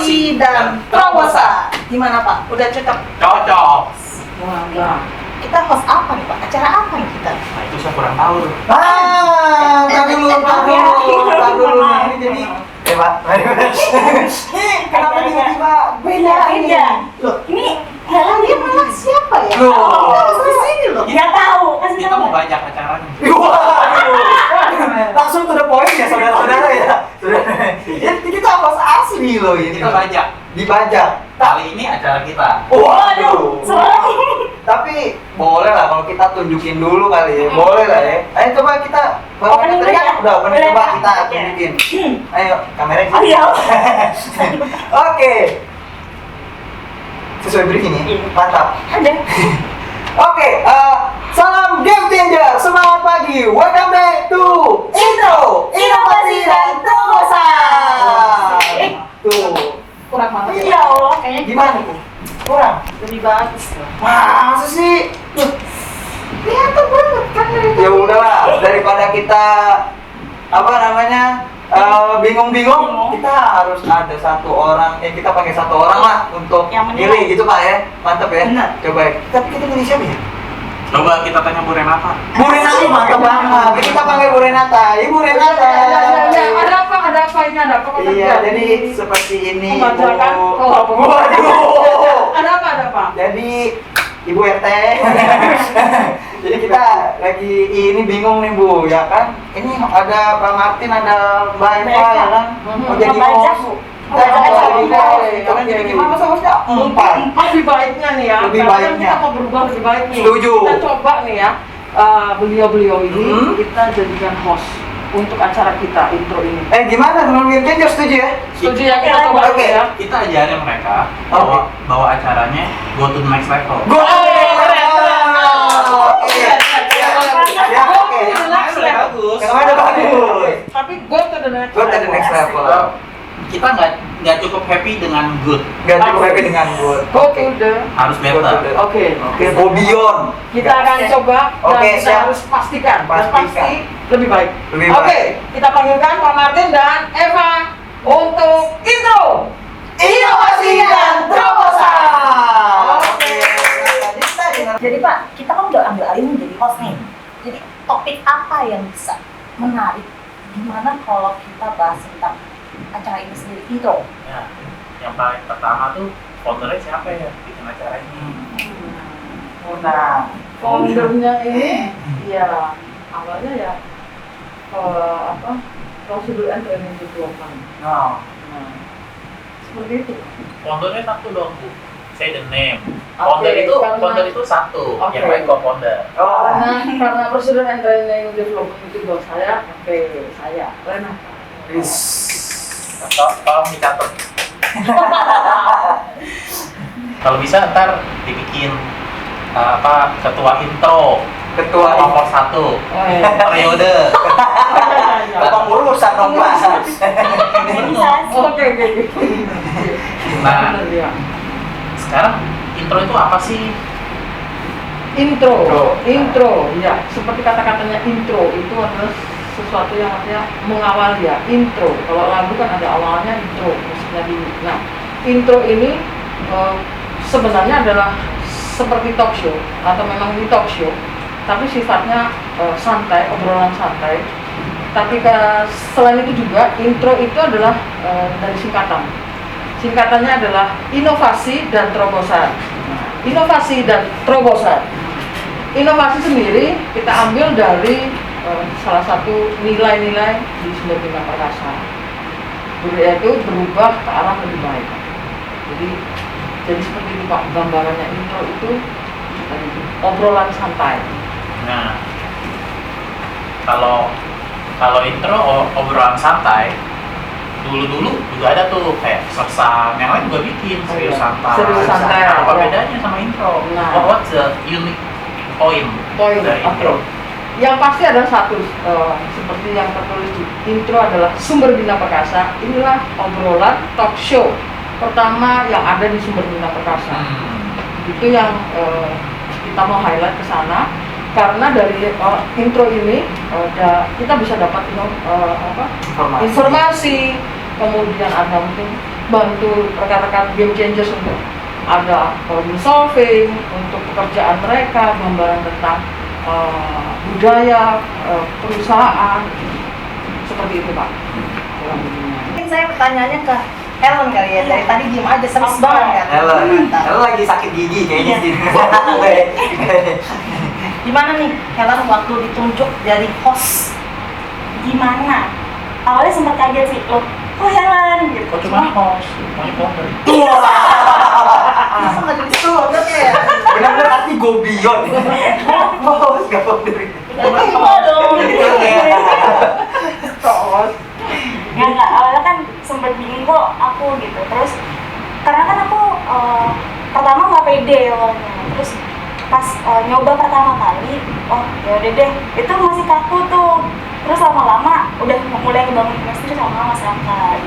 Inovasi dan terobosan. Gimana Pak? Udah cocok? Cocok. Wah, ya. Kita host apa nih Pak? Acara apa nih kita? Nah itu saya kurang tahu. Tak dulu nih. Ini jadi Pak. Kenapa tiba-tiba beda ini? Loh, ini dia malah siapa ya? Loh. Kita harus di sini loh. Nggak tahu, kasih Kita tahu. mau bajak acaranya. Langsung to the point ya saudara-saudara ya. Ini kita host asli loh ini. Kita bajak. Dibajak. Kali ini acara kita. Waduh. Serem. Tapi boleh lah kalau kita tunjukin dulu kali ya. Boleh lah ya. Ayo coba kita Opening tadi kan ya? udah opening, Boleh, coba Pak. kita Oke. tunjukin. Ayo kamera Oh iya. Oke. Sesuai briefing ya? Iya. Mantap. Ada. Oke, salam Game Changer, semangat pagi. Welcome back to Intro, Inovasi dan Terobosan. Tuh, Kurang mantap Ya ya? Allah, kayaknya gimana tuh? Kurang? Lebih bagus loh. Masa sih? Kelihatan banget kan dari Ya udahlah, daripada kita apa namanya bingung-bingung, kita harus ada satu orang, kita pakai satu orang lah untuk Yang menilai. milih gitu Pak ya, mantap ya. Benar. Coba. Tapi kita milih siapa ya? Coba kita tanya Bu Renata. Bu Renata mantap banget. Kita panggil Bu Renata. Ibu Renata. Ada apa? Ada apa? Ini ada apa? Kok Iya, terjadi? jadi seperti ini. Membacakan? Bu. Oh, Waduh. Ada apa? Ada apa? Jadi Ibu RT. Jadi kita lagi ini bingung nih Bu, ya kan? Ini ada Pak Martin, ada Mbak Eva, ya kan? Mau jadi Membajak, host. Bu. Kita mau Membajak jadi juga. host. Kita kan jadi gimana hostnya? Empat. Lebih baiknya nih ya. Lebih karena kan baiknya. kita mau berubah lebih baik nih. Setuju. Kita coba nih ya. Beliau-beliau ini kita jadikan host untuk acara kita intro ini. Gimana teman Game Changer, setuju ya? Setuju ya kita coba Oke. dulu ya. Kita ajarin mereka bawa acaranya go to the next level. Go! Oke. Iya, iya, iya. Ya, oke. Next level. Bagus. Yang mana bagus? Tapi go to the next Go to the next level. Kita nggak cukup happy dengan good, Gak cukup happy dengan good. Go to the. harus better. Oke. Oke, go beyond. Kita akan coba dan Oke, kita siap. harus pastikan. Dan Pastikan. pasti lebih baik. Lebih Oke, baik. kita panggilkan Pak Martin dan Eva untuk intro. Inovasi dan terobosan. Oke. Jadi Pak, kita kan udah ambil alih menjadi host nih. Jadi topik apa yang bisa menarik? Gimana kalau kita bahas tentang acara ini sendiri, intro? Ya, yang paling pertama tuh foundernya siapa ya bikin acara ini? Nah, Foundernya ini, ya awalnya ya prosedur and training development. no. Nah, seperti itu. Foundernya satu dong Bu. Say the name. Oke, Founder itu satu, Oke. yang lain co-founder. Oh, Karena prosedur and training development itu bos saya, oke saya Renata. Tolong dicatat. Kalau bisa ntar dibikin ketua intro ketua nomor 1 Oh, iya. periode. Abang urusan dong Pak. Oke. Nah, Benar, ya. sekarang intro itu apa sih? Intro, ya seperti kata-katanya intro itu adalah sesuatu yang artinya mengawali ya, intro. Kalau lagu kan ada awalnya intro, musiknya dulu. Nah, intro ini sebenarnya adalah seperti talk show atau memang ini talk show, tapi sifatnya santai, obrolan santai. Tapi selain itu juga intro itu adalah dari singkatan. Singkatannya adalah inovasi dan terobosan. Inovasi dan terobosan. Inovasi sendiri kita ambil dari salah satu nilai-nilai di Sumber Bina Perkasa, yaitu berubah ke arah lebih baik. Jadi seperti itu Pak, gambarannya intro itu tadi, obrolan santai. Nah, kalau intro obrolan santai, dulu juga ada tuh kayak sersan, yang lain juga bikin serius santai. Serius santai, Apa ya. bedanya sama intro? Nah. What's the unique point dari Oke. intro? Yang pasti ada satu, seperti yang tertulis di intro adalah Sumber Bina Perkasa. Inilah obrolan talk show pertama yang ada di Sumber Bina Perkasa. Itu yang kita mau highlight ke sana, karena dari intro ini kita bisa dapat informasi, kemudian ada mungkin bantu rekan-rekan game changers untuk ada problem solving untuk pekerjaan mereka, gambaran tentang budaya perusahaan, seperti itu Pak. Mungkin saya pertanyaannya ke Helen kali ya, dari tadi diem aja, serius banget kan? Helen lagi sakit gigi kayaknya sih. Gimana nih Helen waktu ditunjuk jadi host? Gimana? Awalnya sempat kaget sih, loh kok Helen gitu. Kok cuma host, semuanya founder. Langsung nggak jadi slot ya? Benar-benar arti go beyond. Host gak founder. Gimana dong? Nggak, awalnya kan sempet bingung kok aku gitu. Terus karena kan aku pertama nggak pede awalnya. Terus pas nyoba pertama kali, oh ya udah deh, itu masih kaku tuh. Terus lama-lama udah mulai ngebangun chemistry sama Mas Raka.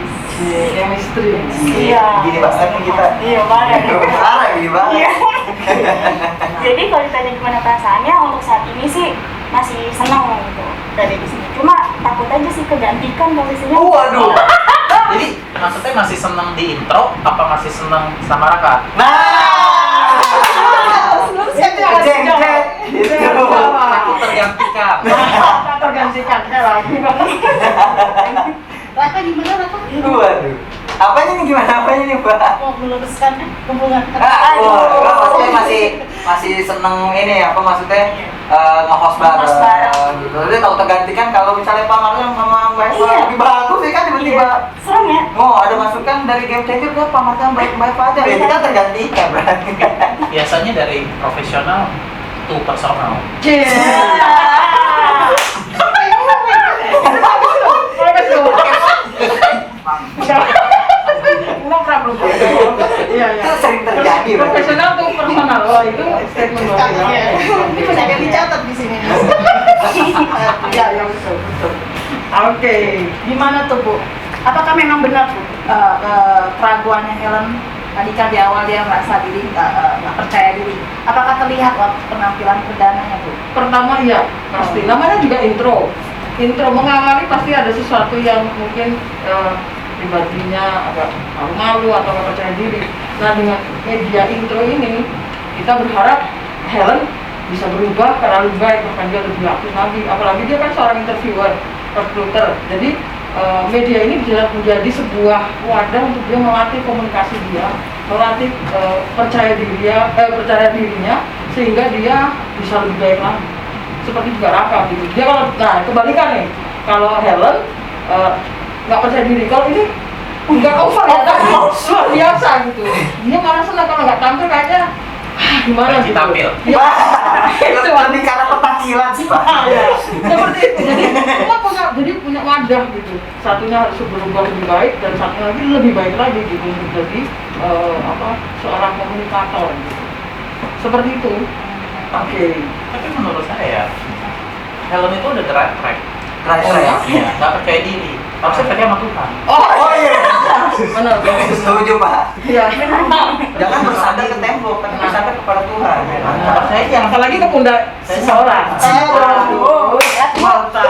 Chemistry. Iya. Gini banget nih kita. Iya banget. Parah gini banget. Iya. Jadi kalau ditanya gimana perasaannya, untuk saat ini sih masih senang gitu dari di sini. Cuma takut aja sih kegantikan posisinya. Waduh. Jadi maksudnya masih seneng di intro, apa masih seneng sama Raka? Nah. Kejengket. Itu. Aku tergantikan. Tergantikan lagi. Raka gimana Raka? Waduh. Apanya nih gimana nih Mbak? Mau meluruskan hubungan Maksudnya masih seneng ini apa maksudnya nge-host Nge-host bareng bareng. gitu. Jadi tahu tergantikan kalau misalnya Pak Marlon sama Mbak Eva Iya. lebih bagus sih kan tiba-tiba. Serem ya? Oh ada masukan dari game changer tuh Pak Marlon baik-baik aja. Ya kita tergantikan berarti. Biasanya dari profesional to personal. Iya, Itu sering terjadi. profesional tuh personal. Oh, itu statement luar biasa. Ini banyak yang dicatat di sini. Iya, iya betul, betul. Oke. Gimana tuh Bu? Apakah memang benar Bu keraguannya Helen tadi kan di awal dia merasa diri nggak percaya diri? Apakah terlihat waktu penampilan perdananya Bu? Pertama ya pasti. Namanya juga intro. Intro mengawali pasti ada sesuatu yang mungkin pribadinya agak malu-malu atau nggak percaya diri. Nah dengan media intro ini kita berharap Helen bisa berubah karena lebih baik, bahkan dia lebih aktif lagi. Apalagi dia kan seorang interviewer, recruiter. Jadi media ini bisa menjadi sebuah wadah untuk dia melatih komunikasi dia, melatih percaya dirinya sehingga dia bisa lebih baik lagi. Seperti juga Raka gitu. Dia kalau kebalikan nih, kalau Helen nggak percaya diri, kalau ini nggak over ya, tapi luar biasa gitu. Dia malah senang kalau nggak tampil kayaknya gimana Lagi gitu. tampil. Ya, Itu lebih karena penampilan sih Pak. seperti itu. Jadi punya wadah gitu. Satunya harus berubah lebih baik dan satunya lagi lebih baik lagi gitu untuk jadi seorang komunikator gitu. Seperti itu. Oke. Tapi menurut saya Helen itu udah track. Track. Iya, nggak percaya diri. Harusnya percaya sama Tuhan. Oh iya. Benar. Setuju Pak. Iya. Jangan bersandar ke tembok, tapi bersandar kepada Tuhan. Saya jangan Apalagi ke pundak seseorang. Aduh. Mantap.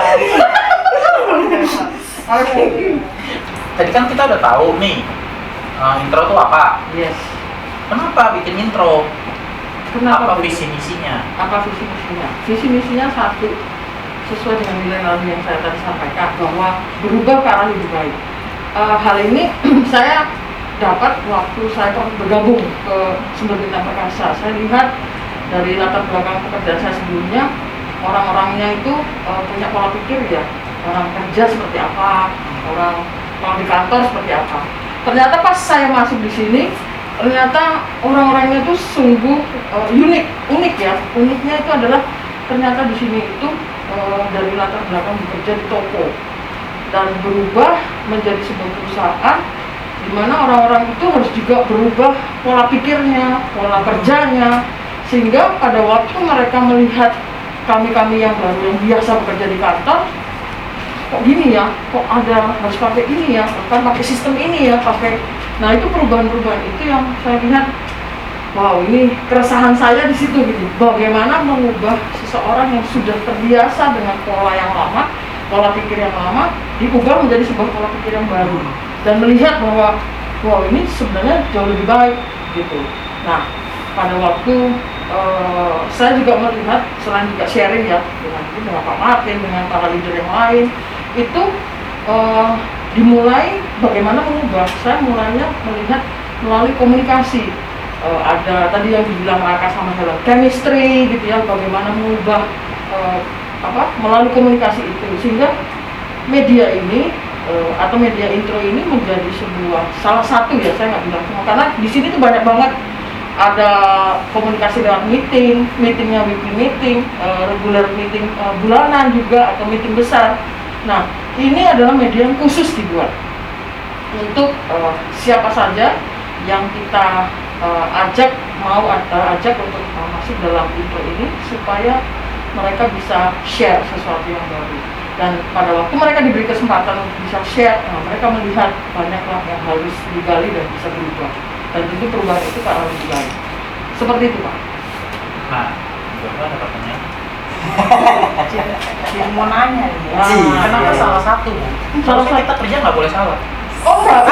Oke. Tadi kan kita udah tahu nih intro tuh apa. Yes. Kenapa bikin intro? Kenapa Apa begitu? visi misinya? Apa visi misinya? Visi misinya satu, sesuai dengan nilai-nilai yang saya tadi sampaikan, bahwa berubah ke arah lebih baik. Hal ini saya dapat waktu saya bergabung ke Sumber Bintang Perkasa. Saya lihat dari latar belakang pekerjaan saya sebelumnya, orang-orangnya itu punya pola pikir ya, orang kerja seperti apa, orang di kantor seperti apa. Ternyata pas saya masuk di sini, ternyata orang-orangnya itu sungguh unik ya. Uniknya itu adalah ternyata di sini itu dari latar belakang bekerja di toko dan berubah menjadi sebuah perusahaan di mana orang-orang itu harus juga berubah pola pikirnya, pola kerjanya, sehingga pada waktu mereka melihat kami yang baru yang biasa bekerja di kantor, kok gini ya, kok ada harus pakai ini ya, kan pakai sistem ini ya, pakai. Nah itu perubahan-perubahan itu yang saya lihat, wow ini keresahan saya di situ gitu. Bagaimana mengubah seseorang yang sudah terbiasa dengan pola yang lama, pola pikir yang lama, diubah menjadi sebuah pola pikir yang baru. dan melihat bahwa wow ini sebenarnya jauh lebih baik gitu. Nah, pada waktu saya juga melihat, selain juga sharing ya dengan Pak Martin, dengan para leader yang lain, itu dimulai bagaimana mengubah. Saya mulainya melihat melalui komunikasi. Ada tadi yang dibilang Raka sama Helen, chemistry gitu ya, bagaimana mengubah melalui komunikasi itu, sehingga media ini atau media intro ini menjadi sebuah salah satu ya, saya nggak bilang semua, karena di sini tuh banyak banget ada komunikasi lewat meetingnya weekly meeting, regular meeting bulanan juga atau meeting besar. Nah, ini adalah media yang khusus dibuat untuk siapa saja yang kita ajak untuk masuk dalam intro ini supaya mereka bisa share sesuatu yang baru. Dan pada waktu mereka diberi kesempatan untuk bisa share, mereka melihat banyaklah yang harus digali dan bisa berubah. Dan tentu perubahan itu ke arah lebih baik. Seperti itu, Pak. Nah, Bapak ada pertanyaan? Jadi mau nanya nih ya. Kenapa salah satu? Seharusnya kita kerja nggak boleh salah. Oh enggak,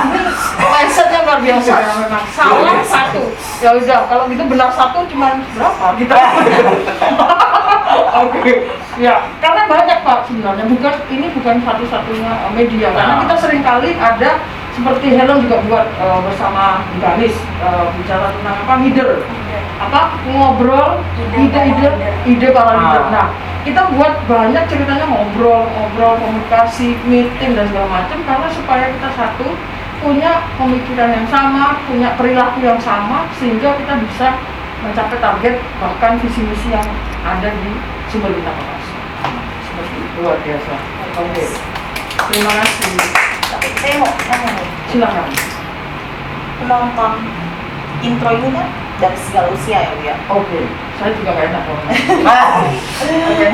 ini mindsetnya luar biasa ya memang. Salah satu, ya udah kalau gitu benar satu cuma berapa kita? Oke, ya karena banyak Pak sebenarnya, ini bukan satu-satunya media, karena kita seringkali ada seperti Helen juga buat bersama Ganis bicara tentang leader, ngobrol ide para leader. Nah, kita buat banyak ceritanya ngobrol, komunikasi, meeting dan segala macam, karena supaya kita satu punya pemikiran yang sama, punya perilaku yang sama, sehingga kita bisa mencapai target bahkan visi misi yang ada di sumber kita Bekasi. Seperti itu, luar biasa. Oke, terima kasih. Tapi saya mau nanya nih, Silakan. penonton intro ini kan dari segala usia ya Bu ya. Oke, saya juga nggak enak kalau Oke.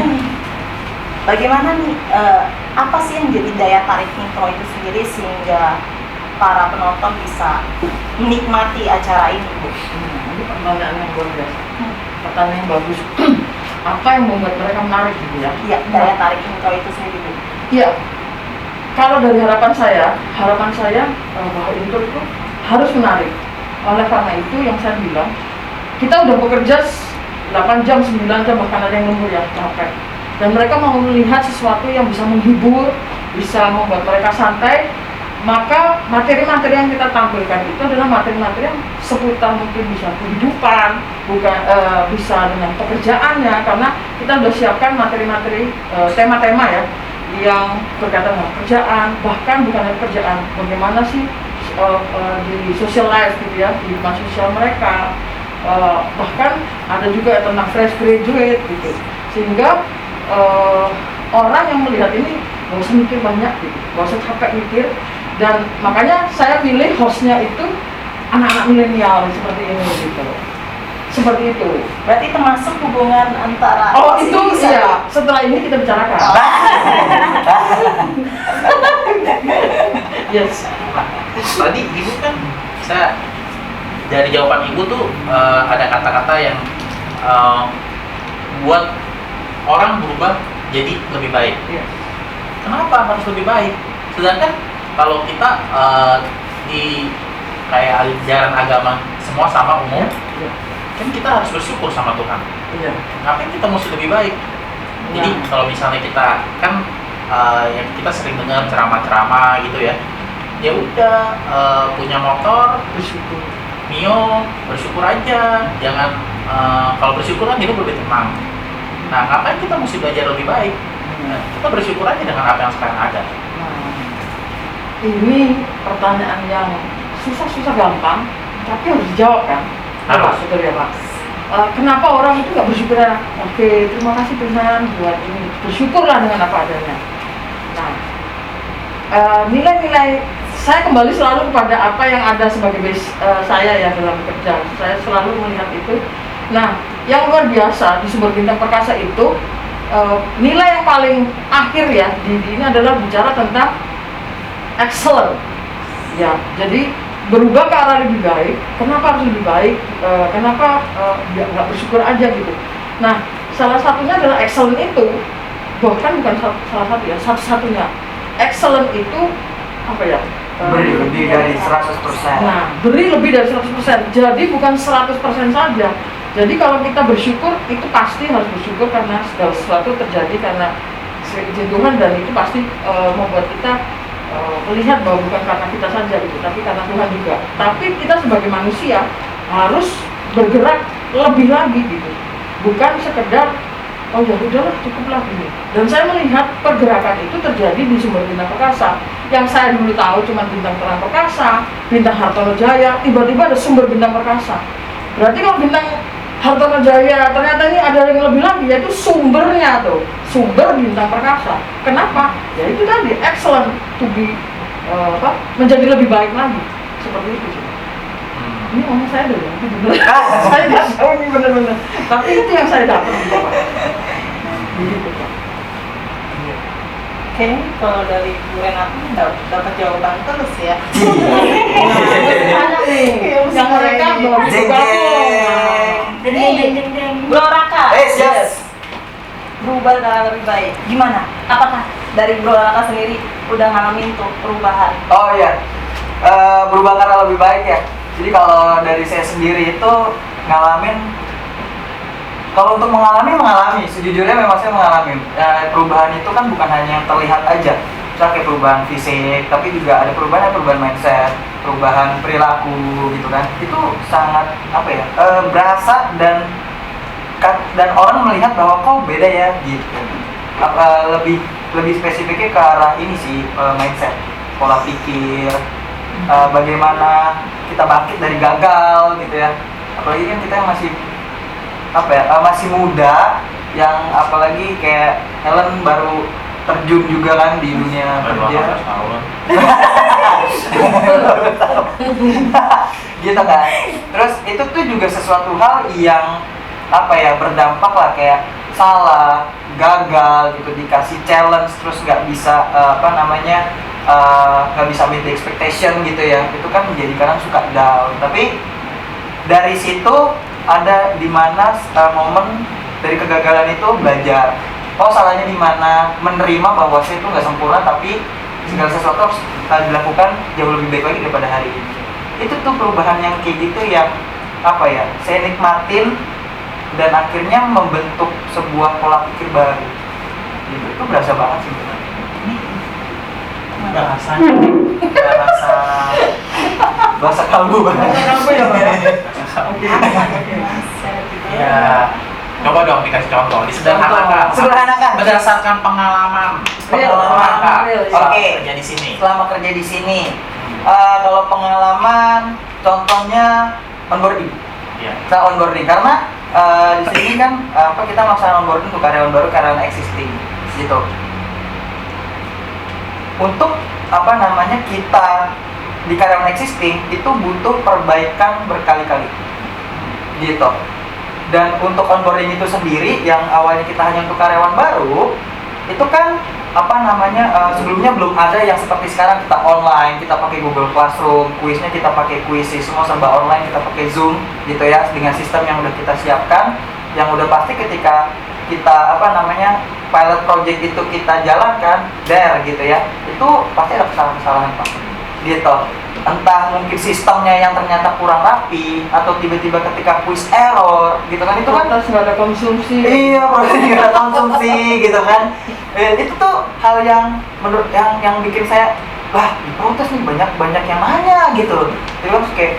Bagaimana nih, apa sih yang jadi daya tarik intro itu sendiri sehingga para penonton bisa menikmati acara ini Bu? Ini pertanyaan yang luar biasa. Pertanyaan yang bagus. Apa yang membuat mereka menarik gitu ya? Iya, daya tarik intro itu sendiri Bu. Iya. Kalau dari harapan saya bahwa intro itu harus menarik. Oleh karena itu yang saya bilang, kita udah bekerja 8 jam, 9 jam, bahkan ada yang lembur ya, capek. Dan mereka mau melihat sesuatu yang bisa menghibur, bisa membuat mereka santai, maka materi-materi yang kita tampilkan itu adalah materi-materi yang seputar mungkin bisa kehidupan, bukan bisa dengan pekerjaannya, karena kita sudah siapkan materi-materi tema-tema ya yang berkaitan dengan pekerjaan, bahkan bukan hanya pekerjaan, bagaimana sih di social life gitu ya, di kehidupan sosial mereka, bahkan ada juga tentang fresh graduate gitu, sehingga orang yang melihat ini nggak usah mikir banyak gitu, nggak usah capek mikir. Dan makanya saya pilih hostnya itu anak-anak milenial seperti ini gitu. Seperti itu. Berarti termasuk hubungan antara itu iya, setelah ini kita bicarakan. Yes. Tadi Ibu kan, saya dari jawaban Ibu tuh ada kata-kata yang buat orang berubah jadi lebih baik. Yes. Kenapa harus lebih baik? Sedangkan kalau kita di kayak ajaran agama semua sama umum, kan kita harus bersyukur sama Tuhan. Iya. Ngapain kita mesti lebih baik? Jadi kalau misalnya kita kan yang kita sering dengar ceramah-ceramah gitu ya, ya udah punya motor Bersyukur. Mio bersyukur aja, jangan kalau bersyukur kan hidup lebih tenang. Nah, ngapain kita mesti belajar lebih baik? Nah, kita bersyukur aja dengan apa yang sekarang ada. Ini pertanyaan yang susah gampang, tapi harus dijawab kan? Harus. Betul ya Pak. Kenapa orang itu nggak bersyukur ya? Oke, terima kasih Tuhan buat ini. Bersyukurlah dengan apa adanya. Nah, nilai-nilai saya kembali selalu kepada apa yang ada sebagai base saya ya dalam bekerja. Saya selalu melihat itu. Nah, yang luar biasa di Sumber Bintang Perkasa itu nilai yang paling akhir ya di ini adalah bicara tentang excellent. Ya, jadi berubah ke arah lebih baik. Kenapa harus lebih baik? Kenapa nggak bersyukur aja gitu? Nah, salah satunya adalah excellent itu, bahkan bukan salah satu ya, satu-satunya. Excellent itu apa ya? Beri lebih dari 100%. Nah, beri lebih dari 100%. Jadi bukan 100% saja. Jadi kalau kita bersyukur, itu pasti harus bersyukur karena segala sesuatu terjadi karena seizin Tuhan, dan itu pasti membuat kita melihat bahwa bukan karena kita saja gitu, tapi karena Tuhan juga. Tapi kita sebagai manusia harus bergerak lebih lagi gitu. Bukan sekedar oh ya udahlah cukuplah ini. Dan saya melihat pergerakan itu terjadi di sumber bintang perkasa. Yang saya dulu tahu cuma bintang terang perkasa, bintang Hartono Jaya, tiba-tiba ada sumber bintang perkasa. Berarti kalau bintang Hartono Jaya ternyata ini ada yang lebih lagi, yaitu sumbernya tuh, sumber bintang perkasa. Kenapa? Ya itu tadi excellent to be menjadi lebih baik lagi, seperti itu sih. Ini ngomong saya dulu, itu bener. Saya nggak tahu ini bener-bener. Tapi itu yang saya dapat gitu Pak. Begitu Pak. Oke, kalau dari Bu Renata dapat jawaban terus ya. Banyak nih, yang mereka baru Jeng jeng. Deng. Bro Raka. Yes. Berubah ke lebih baik. Gimana? Apakah dari Bro Raka sendiri udah ngalamin tuh perubahan? Oh iya, berubah karena lebih baik ya. Jadi kalau dari saya sendiri itu ngalamin, kalau untuk mengalami, sejujurnya memang saya mengalami perubahan itu kan bukan hanya yang terlihat aja, misalnya kayak perubahan fisik, tapi juga ada perubahan mindset, perubahan perilaku gitu kan. Itu sangat apa ya, berasa dan orang melihat bahwa kok beda ya gitu. Lebih spesifiknya ke arah ini sih, mindset, pola pikir, bagaimana kita bangkit dari gagal gitu ya. Apalagi kan kita yang masih masih muda, yang apalagi kayak Helen baru terjun juga kan di dunia kerja. Gitu kan. Terus itu tuh juga sesuatu hal yang berdampak lah, kayak salah, gagal gitu, dikasih challenge terus nggak bisa nggak bisa meet the expectation gitu ya. Itu kan menjadi kadang suka down. Tapi dari situ ada di mana momen dari kegagalan itu belajar. Oh salahnya di mana, menerima bahwa saya itu nggak sempurna, tapi segala sesuatu harus dilakukan jauh lebih baik lagi daripada hari ini. Itu tuh perubahan yang kayak gitu yang saya nikmatin dan akhirnya membentuk sebuah pola pikir baru. Gitu. Itu berasa banget sih sebenarnya. Bahasa kalbu banget. Kenapa ya Pak? Oke. Ya, coba dong dikasih contoh, Sederhanakan. berdasarkan pengalaman Real. Kakak Oke. kerja di sini. Selama kerja di sini, kalau pengalaman, contohnya onboarding. Iya. Kita onboarding karena di sini kan kita melaksanakan onboarding untuk karyawan baru, karyawan existing, gitu. Untuk kita di karyawan existing itu butuh perbaikan berkali-kali, gitu. Dan untuk onboarding itu sendiri yang awalnya kita hanya untuk karyawan baru, itu kan sebelumnya belum ada yang seperti sekarang kita online, kita pakai Google Classroom, kuisnya kita pakai Quizy, semua serba online, kita pakai Zoom gitu ya, dengan sistem yang udah kita siapkan, yang udah pasti ketika kita pilot project itu kita jalankan gitu ya, itu pasti ada kesalahan-kesalahan Pak, gitu. Entah mungkin sistemnya yang ternyata kurang rapi, atau tiba-tiba ketika quiz error gitu kan, itu kan Terus nggak ada konsumsi. iya, proses nggak ada konsumsi gitu kan. Itu tuh hal yang menurut yang bikin saya di protes nih, banyak yang nanya gitu. Jadi kan kayak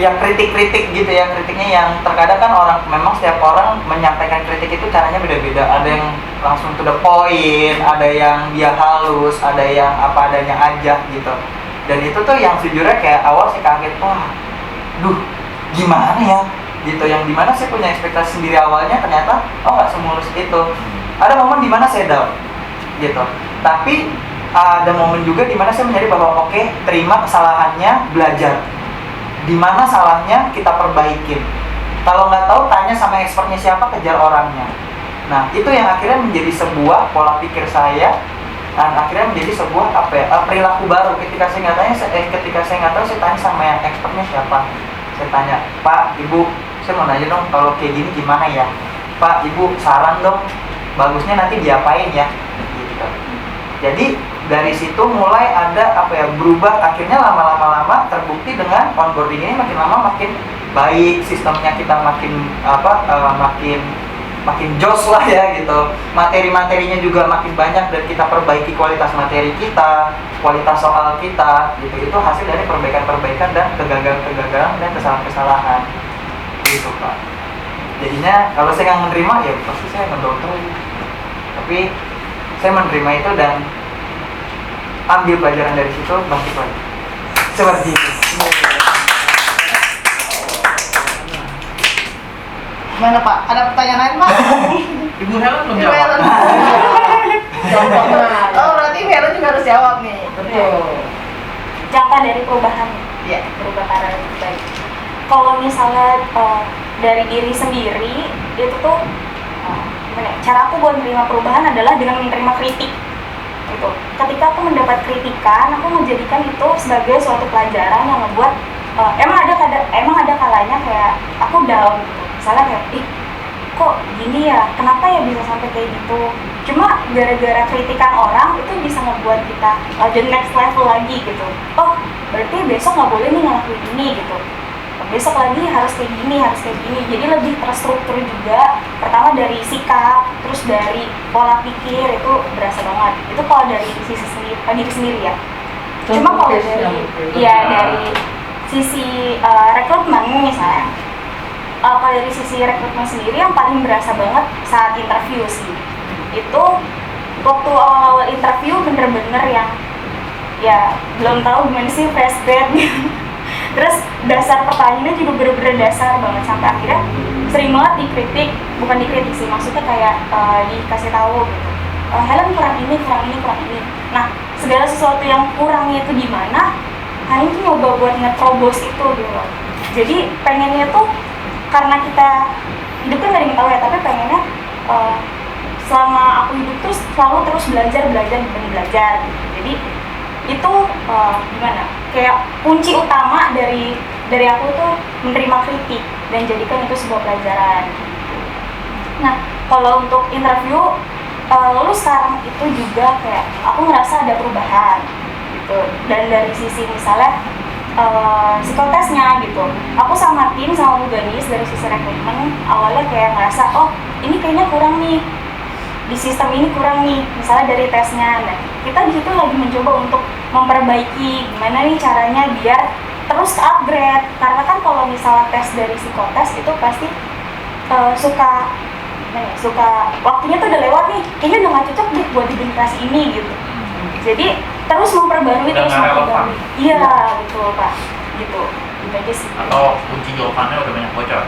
yang kritik gitu ya, kritiknya yang terkadang kan memang setiap orang menyampaikan kritik itu caranya beda-beda. Ada yang langsung to the point, ada yang dia halus, ada yang apa adanya aja gitu. Dan itu tuh yang sejujurnya kayak awal saya kaget, gimana ya gitu, yang dimana saya punya ekspektasi sendiri awalnya, ternyata nggak semulus itu. Ada momen dimana saya down gitu, tapi ada momen juga dimana saya menyadari bahwa terima kesalahannya, belajar dimana salahnya, kita perbaikin. Kalau nggak tahu tanya sama expertnya siapa, kejar orangnya. Nah itu yang akhirnya menjadi sebuah pola pikir saya, dan akhirnya menjadi sebuah perilaku baru. Ketika saya nggak tahu, saya tanya sama yang expertnya siapa. Saya tanya, Pak, Ibu, saya mau nanya dong, kalau kayak gini gimana ya? Pak, Ibu, saran dong, bagusnya nanti diapain ya? Gitu. Jadi dari situ mulai ada berubah, akhirnya lama-lama terbukti dengan onboarding ini makin lama makin baik, sistemnya kita makin makin jos lah ya gitu, materi-materinya juga makin banyak dan kita perbaiki kualitas materi kita, kualitas soal kita gitu, itu hasil dari perbaikan-perbaikan dan kegagalan-kegagalan dan kesalahan-kesalahan gitu Pak. Jadinya kalau saya nggak menerima ya pasti saya ngedokter, tapi saya menerima itu dan ambil pelajaran dari situ, bangkit lagi seperti itu. Gimana Pak? Ada pertanyaan lain Pak? Ibu Helen belum Ibu jawab. Helen. Oh berarti Ibu Helen juga harus jawab nih. Betul. Jangka dari perubahan, Iya. berubah ke arah lebih baik. Kalau misalnya dari diri sendiri itu tuh gimana ya, cara aku buat menerima perubahan adalah dengan menerima kritik gitu. Ketika aku mendapat kritikan, aku menjadikan itu sebagai suatu pelajaran yang membuat emang ada kalanya kayak aku down gitu. Misalnya kayak kok gini ya, kenapa ya bisa sampai kayak gitu. Cuma gara-gara kritikan orang itu bisa ngebuat kita the next level lagi gitu. Oh berarti besok nggak boleh nih ngelakuin ini gitu, besok lagi harus kayak gini. Jadi lebih terstruktur juga. Pertama dari sikap, terus dari pola pikir itu berasa banget. Itu kalau dari sisi diri sendiri ya. Cuma kalau dari sisi rekrutmen misalnya, kalau dari sisi rekrutmen sendiri yang paling berasa banget saat interview sih. Itu waktu awal interview bener-bener yang ya belum tahu gimana sih fresh grad gitu. Terus dasar pertanyaannya juga bener-bener dasar banget, sampai akhirnya sering banget bukan dikritik sih, maksudnya kayak dikasih tahu gitu, Helen kurang ini. Nah segala sesuatu yang kurangnya itu di mana, Helen tuh nyoba buat ngeterobos itu gitu. Jadi pengennya tuh karena kita hidup kan gak ada yang tahu ya, tapi pengennya selama aku hidup tuh selalu terus belajar gitu. Jadi itu gimana? Kayak kunci utama dari aku tuh menerima kritik dan jadikan itu sebuah pelajaran. Nah, kalau untuk interview lalu sekarang itu juga kayak aku ngerasa ada perubahan gitu. Dan dari sisi misalnya psikotesnya gitu, aku sama tim sama Bu Ganis dari sisi rekrutmen awalnya kayak ngerasa oh ini kayaknya kurang nih, di sistem ini kurang nih, misalnya dari tesnya. Nah, kita di situ lagi mencoba untuk memperbaiki gimana nih caranya biar terus upgrade. Karena kan kalau misalnya tes dari psikotes itu pasti suka waktunya tuh udah lewat nih, kayaknya udah nggak cocok deh buat di generasi ini gitu. Jadi terus memperbarui, Udah terus nggak memperbarui. Iya, gitu Pak. Gitu. Gitu aja sih. Atau kunci jawabannya udah banyak bocor.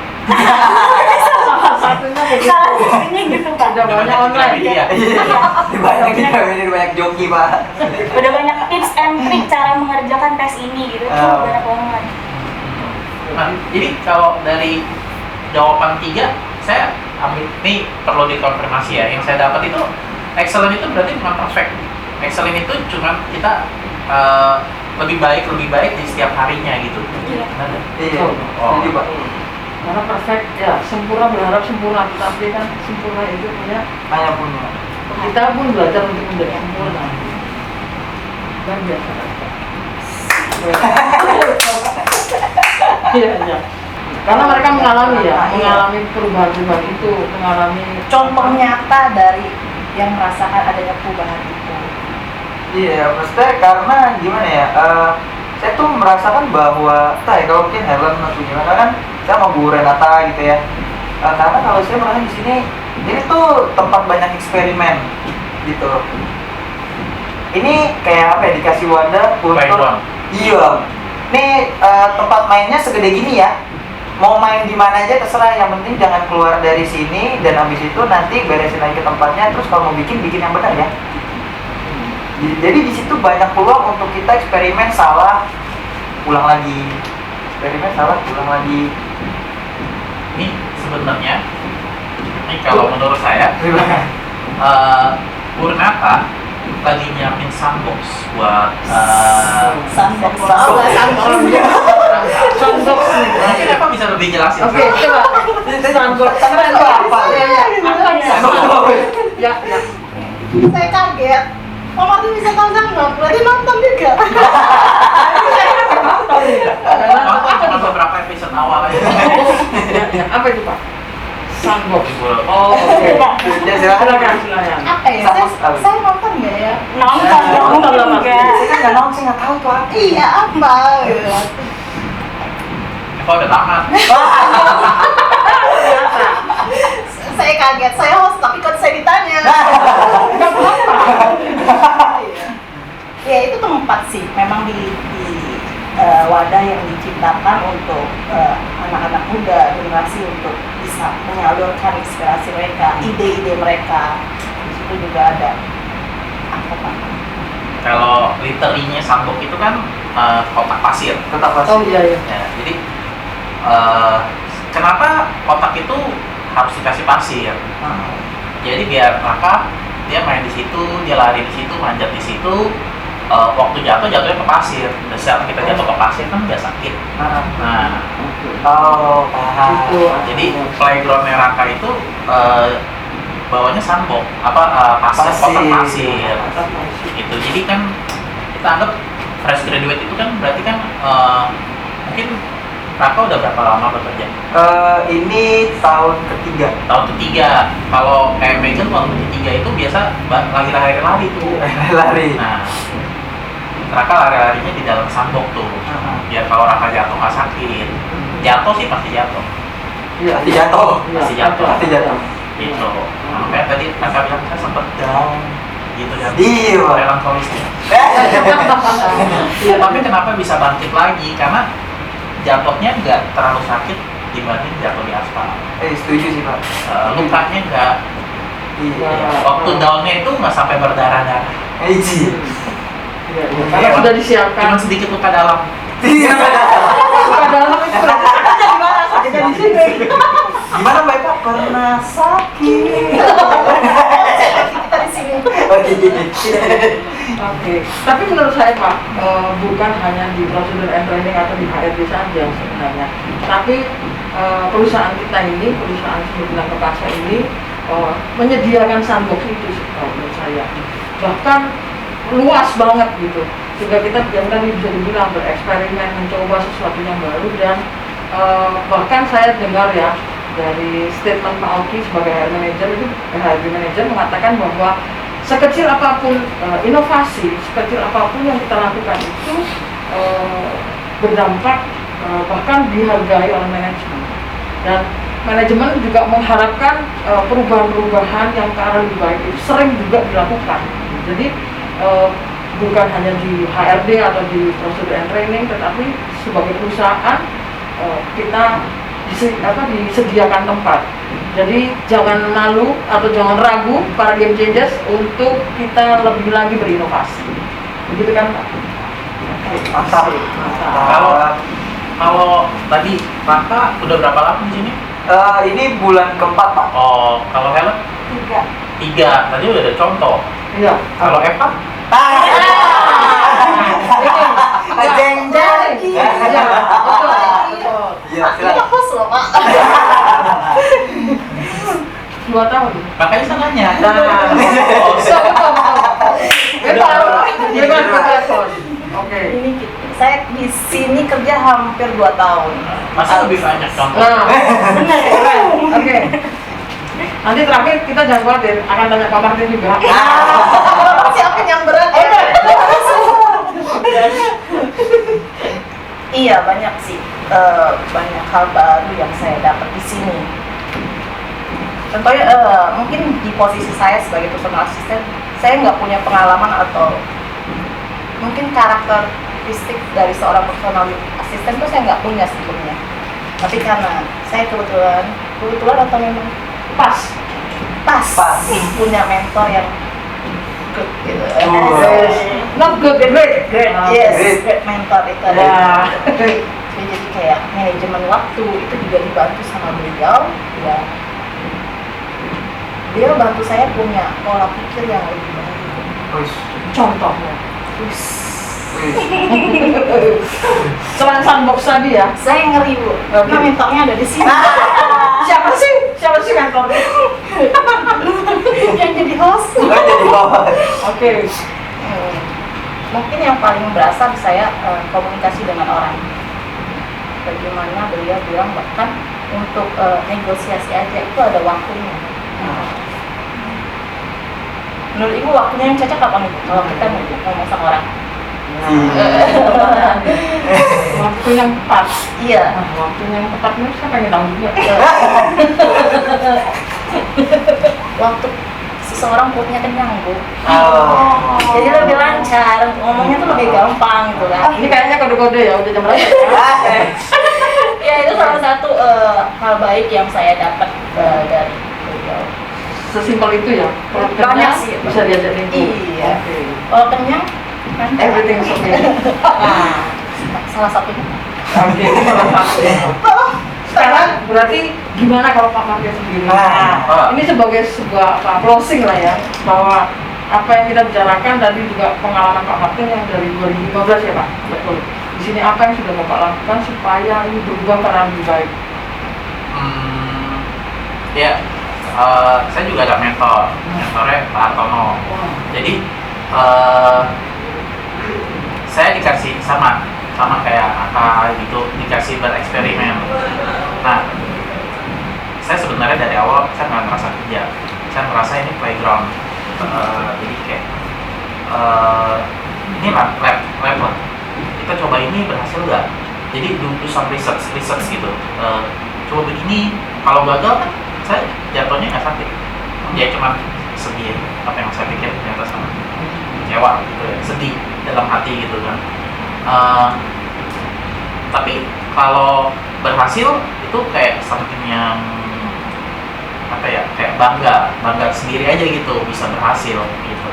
Salah satunya begitu. Salah satunya gitu Pak. Udah banyak online. Iya. banyak joki Pak. Udah banyak tips and trik cara mengerjakan tes ini gitu. Itu banyak banget. Nah, jadi kalau dari jawaban 3, saya ambil ini perlu dikonfirmasi ya. Yang saya dapat itu excellent itu berarti bukan perfect. Excellent itu cuma kita lebih baik di setiap harinya gitu. Iya. Benar nggak? Iya. Oh. Jadi Pak. Karena perfect ya, sempurna berharap sempurna, tapi kan sempurna itu punya Hanya punya. kita pun belajar untuk menjadi sempurna. Dan biasa. Iya. Karena mereka mengalami perubahan itu, mengalami Contoh nyata dari yang merasakan adanya perubahan itu. Iya, maksudnya karena gimana ya? Saya tuh merasakan bahwa, kalau mungkin Helen atau gimana kan, saya mau Bu Renata gitu ya. Karena kalau saya merasa di sini, ini tuh tempat banyak eksperimen gitu. Ini kayak apa ya? Dikasih wadah Main untuk, doang. iya. Ini tempat mainnya segede gini ya. Mau main di mana aja terserah, yang penting jangan keluar dari sini, dan habis itu nanti beresin lagi ke tempatnya. Terus kalau mau bikin yang benar ya. Jadi di situ banyak peluang untuk kita eksperimen, salah, ulang lagi. Eksperimen, salah, ulang lagi. Ini sebenarnya, ini kalau menurut saya, Bu Renata lagi nyiapin sandbox buat Sandbox. contoh. mungkin apa bisa lebih jelasin? Oke, coba. Sandbox itu apa? Ya. Saya kaget Pak Martin bisa tahu sanggup, berarti nonton juga. Nonton cuma beberapa episode awal aja. Ya, apa itu Pak? Sanggok. Oh, oke. Ya silakan. Silakan. Apa ya? Saya nonton nggak ya? Nonton lah, Mas. enggak. Saya kan nggak nonton, saya nggak tahu tuh apa. Iya apa? Eva udah tamat. Saya kaget, saya host tapi kok saya ditanya. Ya itu tempat sih, memang di wadah yang diciptakan untuk anak-anak muda, generasi untuk bisa menyalurkan inspirasi mereka, ide-ide mereka. Di situ juga ada apa Pak? Kalau literally-nya Sambok itu kan kotak pasir. Tetap pasti. Oh iya iya. Ya, jadi kenapa kotak itu harus dikasih pasir? Jadi biar Raka dia main di situ, dia lari di situ, manjat di situ. Waktu jatuhnya ke pasir. Dan saat kita jatuh ke pasir kan nggak sakit. Nah, Oh, paham. Gitu. jadi playgroundnya Raka itu bawahnya sandbox, pasir, kotak pasir. Gitu. Jadi kan kita anggap fresh graduate itu kan berarti kan mungkin Raka udah berapa lama bekerja? Ini tahun ketiga. Tahun ketiga. Kalau kayak Megan waktu ketiga itu biasa lagi lari-lari tuh. Lari. Nah, Raka lari-larinya di dalam sandbox tuh. Biar kalau Raka jatuh nggak sakit. Jatuh sih pasti jatuh. Iya. Pasti jatuh. Pasti jatuh. Pasti jatuh. Gitu. Nah, kayak tadi Raka bilang saya sempet down. Gitu kan. Iya. Melankolisnya. Tapi kenapa bisa bangkit lagi? Karena jatuhnya nggak terlalu sakit dibanding jatuh di aspal. Setuju sih Pak. Lukanya nggak. Iya. Waktu downnya itu nggak sampai berdarah-darah. Iya. Karena sudah disiapkan. Cuma sedikit luka dalam. Iya. Suka dalam itu berarti sakitnya di mana? Sakitnya di sini. Gimana Mbak Eva? Pernah sakit. Kita di sini. Oke. Tapi menurut saya Pak, bukan hanya di prosedur and training atau di HRD saja sebenarnya. Tapi perusahaan kita ini, perusahaan Sembilan Perkasa ini menyediakan sandbox itu sih kalau menurut saya. Bahkan luas banget gitu. Sehingga kita yang tadi bisa dibilang bereksperimen, mencoba sesuatu yang baru dan bahkan saya dengar ya dari statement Pak Auki sebagai HR manager itu HRD manager mengatakan bahwa sekecil apapun inovasi, sekecil apapun yang kita lakukan itu berdampak bahkan dihargai oleh manajemen dan manajemen juga mengharapkan perubahan-perubahan yang ke arah lebih baik itu sering juga dilakukan. Jadi bukan hanya di HRD atau di prosedur and training, tetapi sebagai perusahaan kita disediakan tempat. Jadi jangan malu atau jangan ragu para game changers untuk kita lebih lagi berinovasi. Begitu kan Pak? Oke. Mantap. Kalau tadi Raka udah berapa lama di sini? Ini bulan keempat Pak. Oh, kalau Helen? 3. Tadi udah ada contoh. Iya. Kalau Eva? Jeng jeng. Iya. Betul. Iya, Ini silakan. host loh Pak. 2 tahun. Makanya saya nanya. Oh, Oke. Ini saya di sini kerja hampir 2 tahun. Masih lebih banyak contoh. Nah, benar. Oke. Nanti terakhir kita jangan khawatir, akan tanya Pak Martin juga. Siapin yang berat ya. Iya banyak sih, banyak hal baru yang saya dapat di sini. Contohnya mungkin di posisi saya sebagai personal assistant, saya nggak punya pengalaman atau mungkin karakteristik dari seorang personal assistant itu saya nggak punya sebelumnya. Tapi karena saya kebetulan atau memang pas punya mentor yang good gitu. Not good, great. Yes, mentor itu ada. Wah. Jadi kayak manajemen waktu itu juga dibantu sama beliau. Ya, dia bantu saya punya pola pikir yang lebih baik. Contohnya. Terus Selain sandbox tadi ya. saya ngeri Bu, karena mentornya ada di sini. Siapa sih mentornya? Yang jadi host. Jadi bawa. Oke. mungkin yang paling berasa di saya komunikasi dengan orang. Bagaimana beliau bilang bahkan untuk negosiasi aja itu ada waktunya. Menurut Ibu waktunya yang cocok kapan Ibu kalau kita ngomong sama orang? Waktu yang tepat. Iya. Nah, waktu yang tepat ini saya pengen tahu juga. Waktu seseorang perutnya kenyang Bu. Oh. Jadi lebih lancar, ngomongnya tuh lebih gampang gitu kan. Ini kayaknya kode-kode ya, udah jam berapa? Ya itu salah satu hal baik yang saya dapat dari beliau. Sesimpel itu ya. Kalau Banyak kenyang, sih. bisa diajak ribut. Iya. Oke. Kalau kenyang, kan Everything is okay. Nah, salah satunya. Oke, itu salah satu. Sekarang berarti gimana kalau Pak Martia sendiri? Nah, Ini sebagai sebuah closing lah ya, bahwa apa yang kita bicarakan tadi juga pengalaman Pak Martin yang dari 2015 ya Pak, betul. Di sini apa yang sudah Bapak lakukan supaya ini berubah ke arah lebih baik? Ya, saya juga ada mentornya Pak Artono. Jadi saya dikasih sama kayak kakak gitu, dikasih bereksperimen. Nah, saya sebenarnya dari awal saya nggak ngerasa kerja, saya merasa ini playground. Jadi kayak ini lab lah. Kita coba ini berhasil nggak? Jadi do some research gitu. Coba begini, kalau gagal kan saya jatuhnya nggak sakit. Ya cuma sedih apa yang saya pikir ternyata sama kecewa gitu ya, sedih dalam hati gitu kan. Tapi kalau berhasil itu kayak something yang apa ya, kayak bangga sendiri aja gitu bisa berhasil gitu.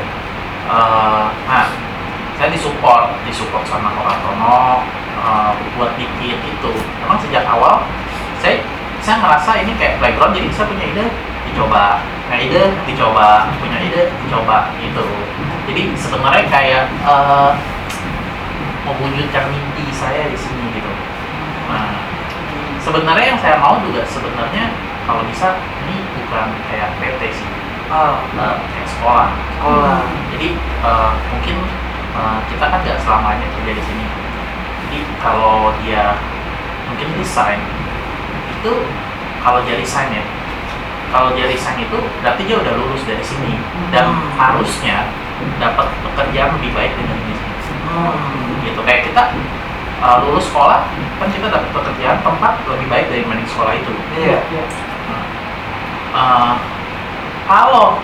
Nah, saya disupport sama orang Tono buat bikin itu. Memang sejak awal saya ngerasa ini kayak playground, jadi saya punya ide dicoba, punya ide dicoba gitu. Jadi sebenarnya kayak mewujudkan mimpi saya di sini gitu. Nah, sebenarnya yang saya mau juga sebenarnya kalau bisa ini bukan kayak PT sih, kayak sekolah. Jadi mungkin kita kan nggak selamanya kerja di sini. Jadi kalau dia mungkin desain itu, kalau dia desain ya, kalau dia desain itu berarti dia udah lulus dari sini dan harusnya dapat pekerjaan lebih baik dari di sini. Gitu kayak kita lulus sekolah kan kita dapat pekerjaan tempat lebih baik dari dibanding sekolah itu. Iya. Kalau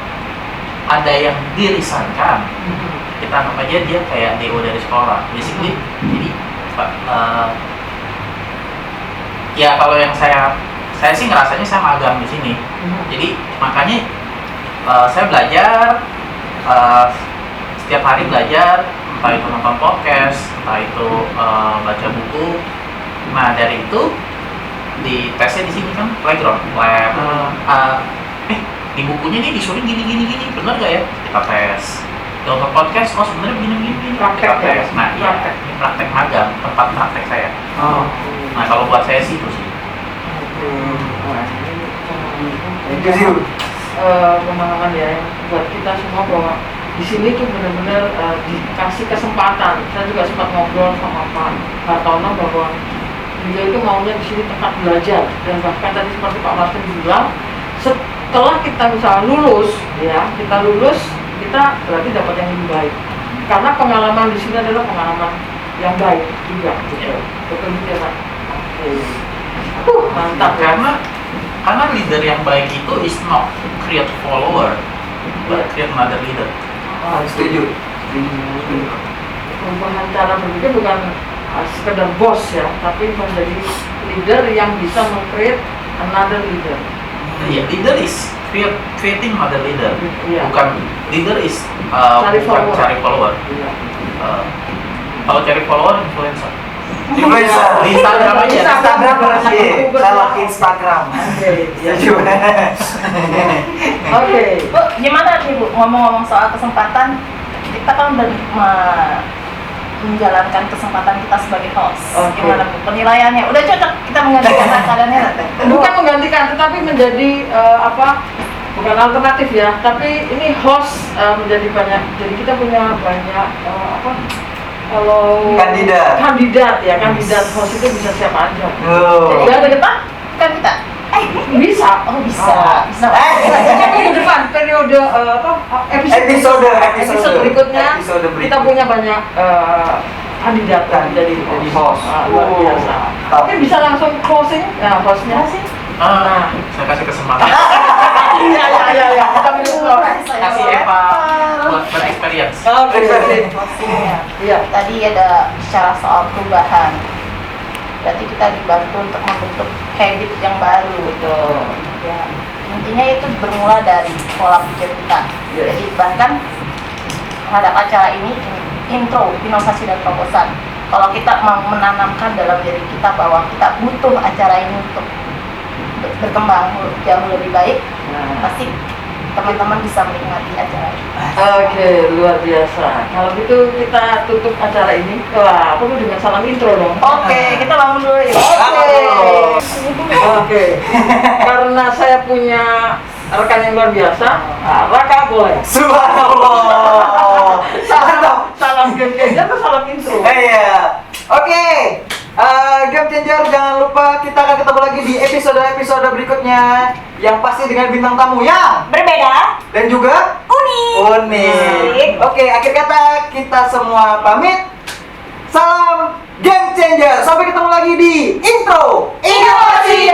ada yang dirisankan, kita anggap aja dia kayak DO dari sekolah, basically. Jadi ya kalau yang saya sih ngerasanya saya magang di sini. Jadi makanya saya belajar setiap hari belajar, entah itu nonton podcast, entah itu baca buku. Nah dari itu di tesnya di sini kan playground, lab. Di bukunya nih disuruh gini, benar gak ya? Kita tes. Nonton podcast, oh sebenarnya begini. Praktek kita tes. ya? Nah iya, ini praktek magang, tempat praktek saya. Nah kalau buat saya sih itu sih. Itu sih. Pemahaman ya yang buat kita semua bahwa di sini tuh benar-benar dikasih kesempatan. Saya juga sempat ngobrol sama Pak Hartono bahwa beliau itu maunya di sini tempat belajar, dan bahkan tadi seperti Pak Martin bilang, setelah kita misalnya lulus, kita berarti dapat yang lebih baik. Karena pengalaman di sini adalah pengalaman yang baik juga. Gitu. Betul ya Pak. Mantap ya. Karena leader yang baik itu is not create follower, but create another leader. Setuju. Perubahan cara berpikir bukan sekedar bos ya, tapi menjadi leader yang bisa meng-create another leader. Iya, leader is creating another leader. Iya. Bukan leader is Cari bukan follower. cari follower. Iya. Kalau cari follower influencer. Influencer. Di Instagram aja. Instagram berarti. Salah Instagram. Oke. Setuju. Oke. Bu, gimana nih Bu, ngomong-ngomong soal kesempatan, kita kan menjalankan kesempatan kita sebagai host. Oke. Gimana Bu, penilaiannya? Udah cocok kita menggantikan keadaannya? Bukan menggantikan, tetapi menjadi bukan alternatif ya, tapi ini host menjadi banyak. Jadi kita punya banyak kalau Kandidat ya, kandidat host itu bisa siapa aja. Oh. Jadi ke depan Kan kita bisa. oh bisa. Minggu depan periode episode berikutnya kita punya banyak kandidat jadi host. luar biasa. Oke, bisa langsung closing ya hostnya sih. Nah, saya kasih kesempatan. Iya. Kita Kasih Eva buat experience. Closingnya. Iya. Tadi ada bicara soal perubahan. Berarti kita dibantu untuk membentuk habit yang baru. Betul. Ya, intinya itu bermula dari pola pikir kita. Yes. Jadi bahkan terhadap acara ini intro, inovasi dan terobosan. Kalau kita mau menanamkan dalam diri kita bahwa kita butuh acara ini untuk berkembang jauh lebih baik, pasti teman-teman bisa menikmati acara ini. Oke, luar biasa. Kalau gitu kita tutup acara ini. Wah, perlu dengan salam intro dong. Oke, kita bangun dulu ya. Oke. Karena saya punya rekan yang luar biasa, Raka boleh. Subhanallah. Salam game changer atau salam intro? Iya. Oke. Game Changer, jangan lupa kita akan ketemu lagi di episode-episode berikutnya yang pasti dengan bintang tamu yang Berbeda, dan juga unik. Oke, akhir kata kita semua pamit. Salam Game Changer. Sampai ketemu lagi di intro inovasi